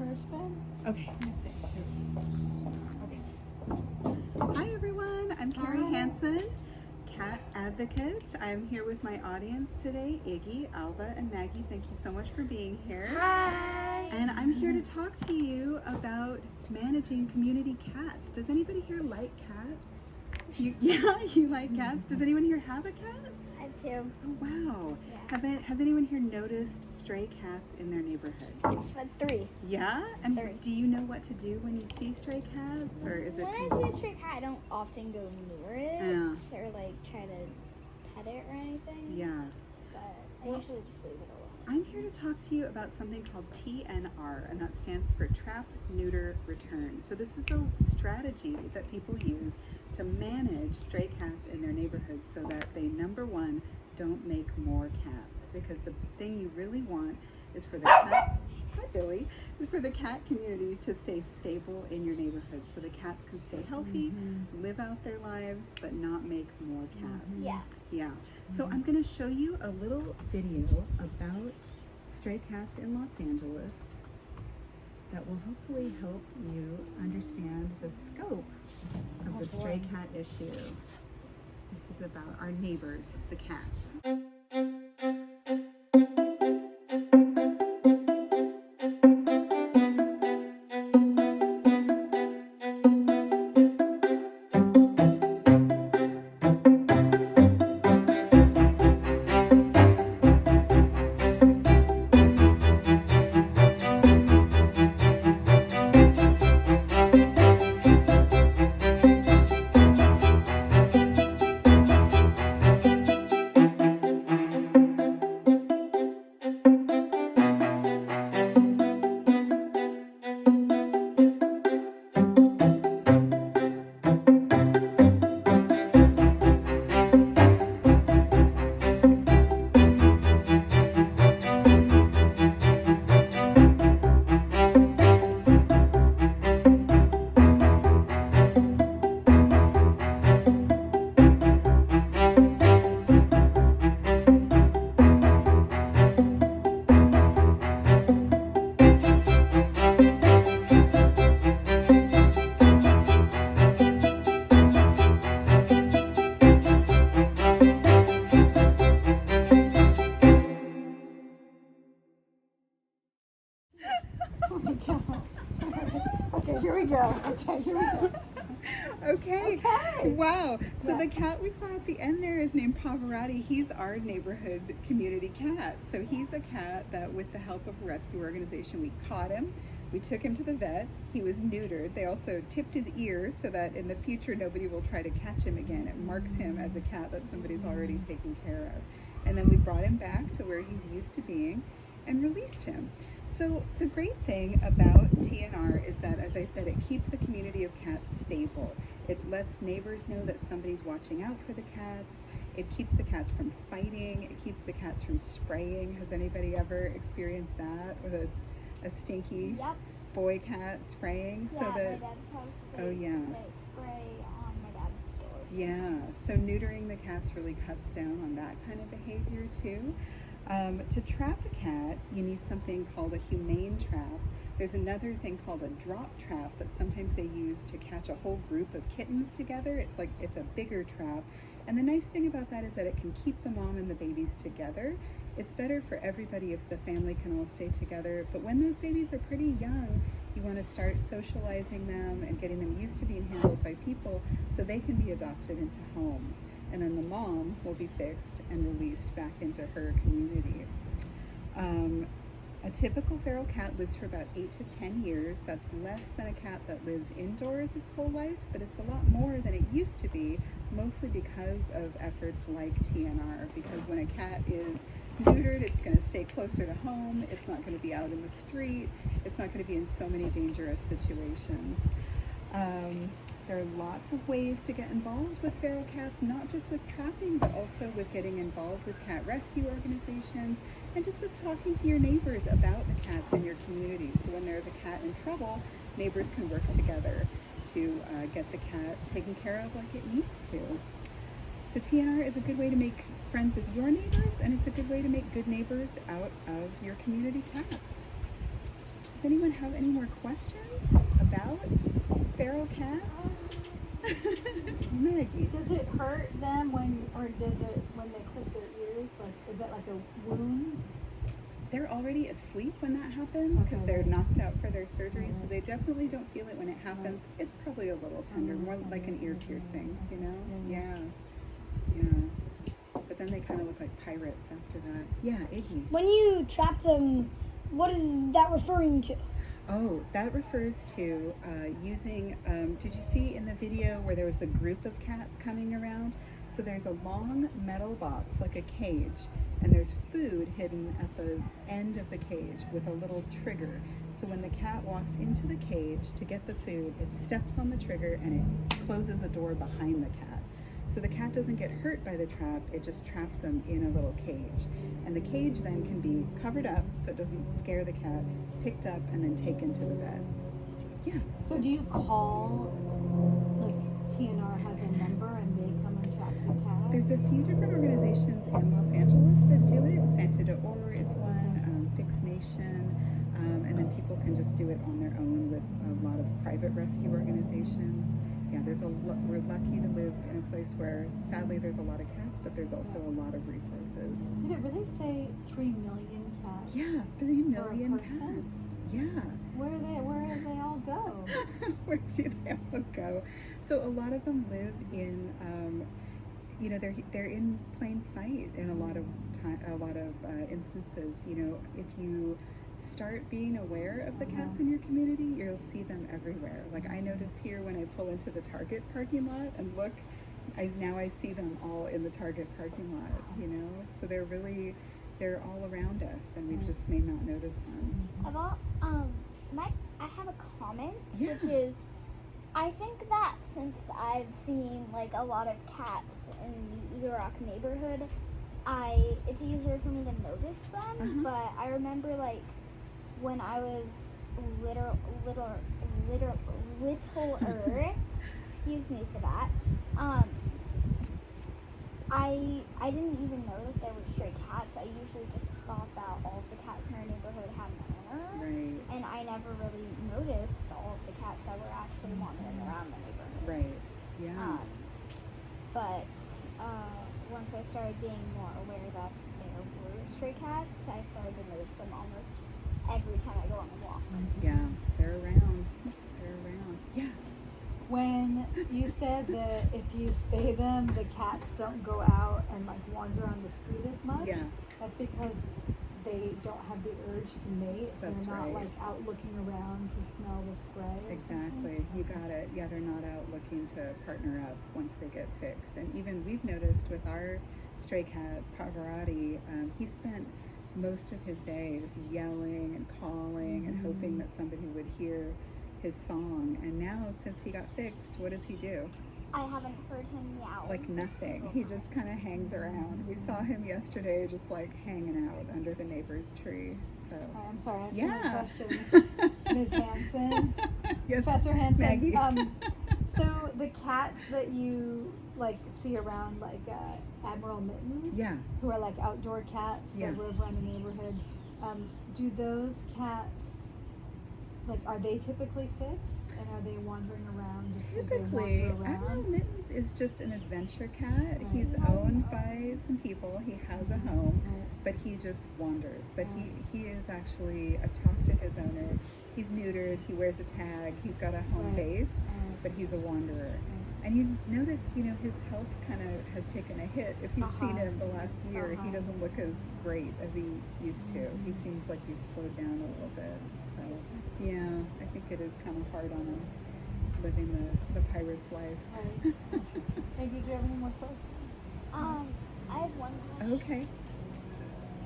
first bed? Okay. Let me see. Okay. Hi everyone, I'm Carrie Hansen, cat advocate. I'm here with my audience today, Iggy, Alva, and Maggie. Thank you so much for being here. Hi. And I'm here to talk to you about managing community cats. Does anybody here like cats? You like cats? Does anyone here have a cat? I have two. Oh, wow. Yeah. Has anyone here noticed stray cats in their neighborhood? But three. Yeah? And 3. do you know what to do when you see stray cats? Or is it... When I see a stray cat, I don't often go near it Yeah. or like try to pet it or anything. Yeah. But I usually just leave it alone. I'm here to talk to you about something called TNR, and that stands for Trap, Neuter, Return. So this is a strategy that people use to manage stray cats in their neighborhoods so that they, number one, don't make more cats. Because the thing you really want is for the cat, hi Billy, is for the cat community to stay stable in your neighborhood so the cats can stay healthy, live out their lives, but not make more cats. Yeah. Yeah. So I'm going to show you a little video about stray cats in Los Angeles that will hopefully help you understand the scope of the stray cat issue. This is about our neighbors, the cats. Oh my God. Okay, here we go. Okay, here we go. Okay. Okay. Wow. So Yeah. the cat we saw at the end there is named Pavarotti. He's our neighborhood community cat. So he's a cat that, with the help of a rescue organization, we caught him. We took him to the vet. He was neutered. They also tipped his ears so that in the future nobody will try to catch him again. It marks him as a cat that somebody's already taken care of. And then we brought him back to where he's used to being and released him. So the great thing about TNR is that, as I said, it keeps the community of cats stable. It lets neighbors know that somebody's watching out for the cats. It keeps the cats from fighting. It keeps the cats from spraying. Has anybody ever experienced that with a stinky boy cat spraying? Yeah, So at that, my dad's house, they, oh yeah. they spray on my dad's doors. Yeah, so neutering the cats really cuts down on that kind of behavior too. To trap a cat, you need something called a humane trap. There's another thing called a drop trap that sometimes they use to catch a whole group of kittens together. It's a bigger trap. And the nice thing about that is that it can keep the mom and the babies together. It's better for everybody if the family can all stay together. But when those babies are pretty young, you want to start socializing them and getting them used to being handled by people so they can be adopted into homes. And then the mom will be fixed and released back into her community. A typical feral cat lives for about 8 to 10 years. That's less than a cat that lives indoors its whole life, but it's a lot more than it used to be, mostly because of efforts like TNR. Because when a cat is neutered, it's going to stay closer to home, it's not going to be out in the street, it's not going to be in so many dangerous situations. There are lots of ways to get involved with feral cats, not just with trapping, but also with getting involved with cat rescue organizations and just with talking to your neighbors about the cats in your community. So when there's a cat in trouble, neighbors can work together to get the cat taken care of like it needs to. So TNR is a good way to make friends with your neighbors, and it's a good way to make good neighbors out of your community cats. Does anyone have any more questions about feral cats? Maggie. Does it hurt them when they clip their ears? Like, is that like a wound? They're already asleep when that happens because Okay. they're knocked out for their surgery, so Right. they definitely don't feel it when it happens. Right. It's probably a little tender, more like an ear piercing, you know? Yeah. Yeah. But then they kind of look like pirates after that. Yeah, Iggy. When you trap them, what is that referring to? Oh, that refers to using, did you see in the video where there was the group of cats coming around? So there's a long metal box, like a cage, and there's food hidden at the end of the cage with a little trigger. So when the cat walks into the cage to get the food, it steps on the trigger and it closes a door behind the cat. So the cat doesn't get hurt by the trap, it just traps them in a little cage. And the cage then can be covered up so it doesn't scare the cat, picked up, and then taken to the vet. Yeah. So do you call, like, TNR has a number and they come and track the cat? There's a few different organizations in Los Angeles that do it. Santa de Oro is one, Fix Nation, and then people can just do it on their own with a lot of private rescue organizations. Yeah, we're lucky to live in a place where sadly there's a lot of cats, but there's also a lot of resources. Did it really say 3 million cats? Yeah, 3 million person? cats. Yeah. Where do they all go? Where do they all go? So a lot of them live in, they're in plain sight in a lot of instances. You know, if you start being aware of the cats in your community, you'll see them everywhere. Like I notice here when I pull into the Target parking lot and look, I see them all in the Target parking lot. You know, so they're all around us, and we just may not notice them. I have a comment, Yeah. which is, I think that since I've seen like a lot of cats in the Eagle Rock neighborhood, it's easier for me to notice them. But I remember like when I was littler, excuse me for that. I didn't even know that there were stray cats. I usually just thought that all of the cats in our neighborhood had an owner. Right. And I never really noticed all of the cats that were actually wandering around the neighborhood. Right. Yeah. But once I started being more aware that there were stray cats, I started to notice them almost every time I go on a walk. Yeah. They're around. Yeah. When you said that if you spay them, the cats don't go out and like wander on the street as much. Yeah. That's because they don't have the urge to mate, so That's they're not right. like out looking around to smell the spray. or Exactly. You got it. Yeah, they're not out looking to partner up once they get fixed. And even we've noticed with our stray cat, Pavarotti, he spent most of his day just yelling and calling and hoping that somebody would hear his song. And now, since he got fixed, what does he do? I haven't heard him meow. Like nothing. a He single just kind of hangs around. We saw him yesterday just like hanging out under the neighbor's tree. So something. I'm sorry, I have so yeah. many questions. Ms. Hansen, Yes, Professor Hansen. Maggie. So the cats that you like see around, like Admiral Mittens, Yeah. who are like outdoor cats Yeah. that live around the neighborhood, do those cats, like, are they typically fixed, and are they wandering around just because they Typically, wander Admiral around? Mittens is just an adventure cat. Right. He's owned by some people. He has a home, Right. but he just wanders. But he is actually, I've talked to his owner. He's neutered. He wears a tag. He's got a home Right. base, but he's a wanderer. And you notice, his health kind of has taken a hit. If you've seen him the last year, he doesn't look as great as he used to. He seems like he's slowed down a little bit. So, yeah, I think it is kind of hard on him living the pirate's life. Right. Maggie, do you have any more questions? I have one question. Okay.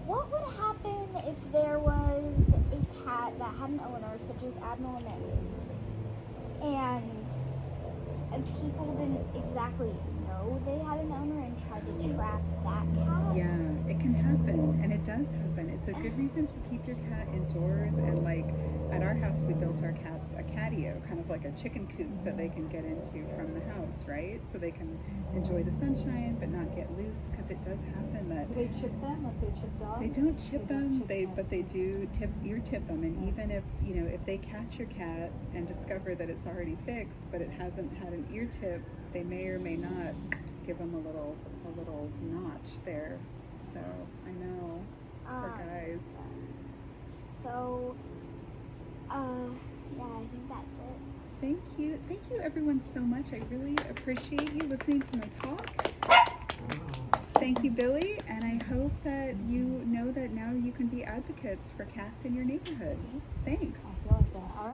What would happen if there was a cat that had an owner, such as Admiral Mittens, and people didn't exactly know know they had an owner and tried to trap that cat. Yeah, it can happen, and it does happen. It's a good reason to keep your cat indoors. And like at our house, we built our cats a catio, kind of like a chicken coop that they can get into from the house, right? So they can enjoy the sunshine but not get loose, because it does happen that Do they chip them like they chip dogs? they don't chip them. chip But they do ear tip them. And even if if they catch your cat and discover that it's already fixed, but it hasn't had an ear tip, they may or may not give them a little notch there. So I know, poor guys. So, yeah, I think that's it. Thank you everyone so much. I really appreciate you listening to my talk. Thank you, Billy, and I hope that you know that now you can be advocates for cats in your neighborhood. Thanks. I feel like that. All right.